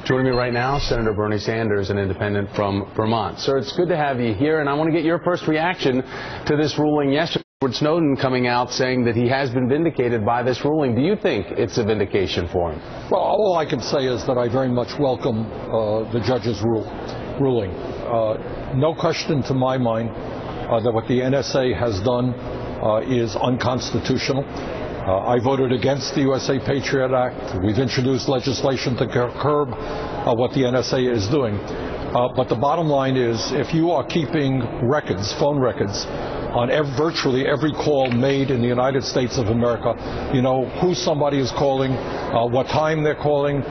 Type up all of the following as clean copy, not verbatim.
Joining me right now, Senator Bernie Sanders, an independent from Vermont. Sir, it's good to have you here, and I want to get your first reaction to this ruling yesterday. Edward Snowden coming out saying that he has been vindicated by this ruling. Do you think it's a vindication for him? Well, all I can say is that I very much welcome the judge's ruling. No question to my mind that what the NSA has done is unconstitutional. I voted against the USA Patriot Act. We've introduced legislation to curb what the NSA is doing. But the bottom line is, if you are keeping records, phone records, on virtually every call made in the United States of America, you know who somebody is calling, what time they're calling,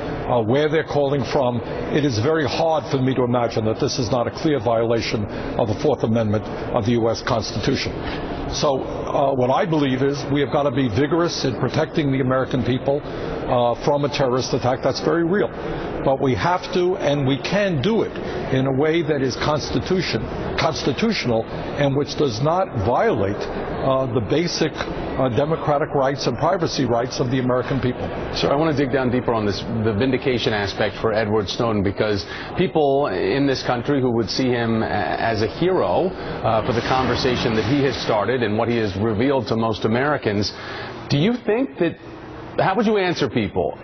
where they're calling from. It is very hard for me to imagine that this is not a clear violation of the Fourth Amendment of the U.S. Constitution. So what I believe is we have got to be vigorous in protecting the American people from a terrorist attack. That's very real. But we have to, and we can do it in a way that is constitutional and which does not violate the basic democratic rights and privacy rights of the American people. Sir, I want to dig down deeper on the vindication aspect for Edward Snowden, because people in this country who would see him as a hero for the conversation that he has started and what he has revealed to most Americans, do you think that, how would you answer people,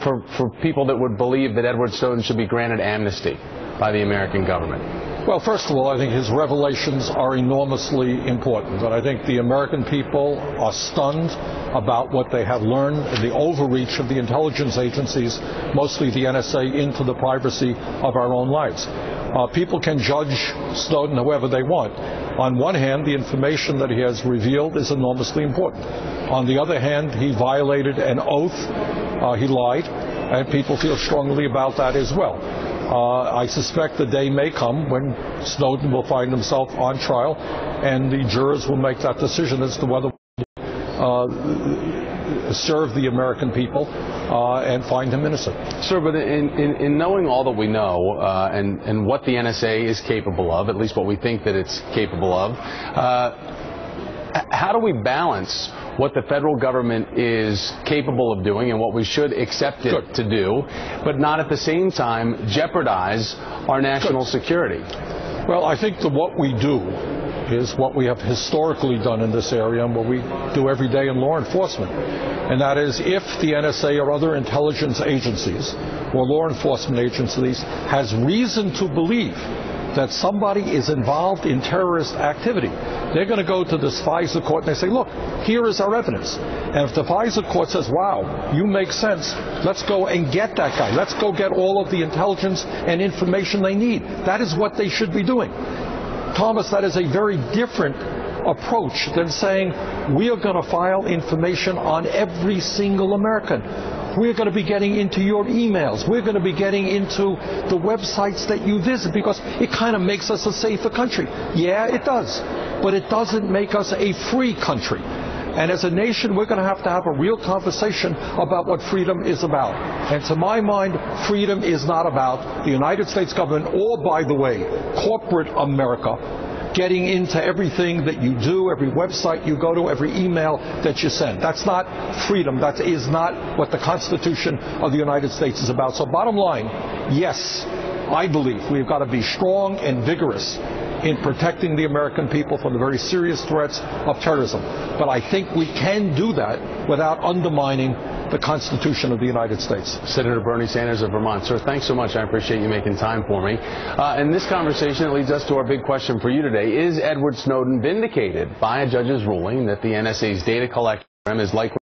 for people that would believe that Edward Snowden should be granted amnesty by the American government? Well, first of all, I think his revelations are enormously important, and I think the American people are stunned about what they have learned in the overreach of the intelligence agencies, mostly the NSA, into the privacy of our own lives. People can judge Snowden however they want. On one hand, the information that he has revealed is enormously important. On the other hand, he violated an oath. He lied, and people feel strongly about that as well. I suspect the day may come when Snowden will find himself on trial, and the jurors will make that decision as to whether serve the American people and find him innocent. Sir, but in knowing all that we know and what the NSA is capable of, at least what we think that it's capable of, how do we balance what the federal government is capable of doing and what we should accept it to do, but not at the same time jeopardize our national security? Well, I think that what we do is what we have historically done in this area and what we do every day in law enforcement. And that is, if the NSA or other intelligence agencies or law enforcement agencies has reason to believe that somebody is involved in terrorist activity, they're going to go to this FISA court and they say, look, here is our evidence. And if the FISA court says, wow, you make sense, let's go and get that guy. Let's go get all of the intelligence and information they need. That is what they should be doing. Thomas, that is a very different approach than saying we are going to file information on every single American. We're going to be getting into your emails. We're going to be getting into the websites that you visit, because it kind of makes us a safer country. Yeah, it does. But it doesn't make us a free country. And as a nation, we're going to have a real conversation about what freedom is about. And to my mind, freedom is not about the United States government or, by the way, corporate America getting into everything that you do, every website you go to, every email that you send. That's not freedom. That is not what the Constitution of the United States is about. So bottom line, yes, I believe we've got to be strong and vigorous in protecting the American people from the very serious threats of terrorism. But I think we can do that without undermining the Constitution of the United States. Senator Bernie Sanders of Vermont. Sir, thanks so much. I appreciate you making time for me. And this conversation, it leads us to our big question for you today. Is Edward Snowden vindicated by a judge's ruling that the NSA's data collection program is likely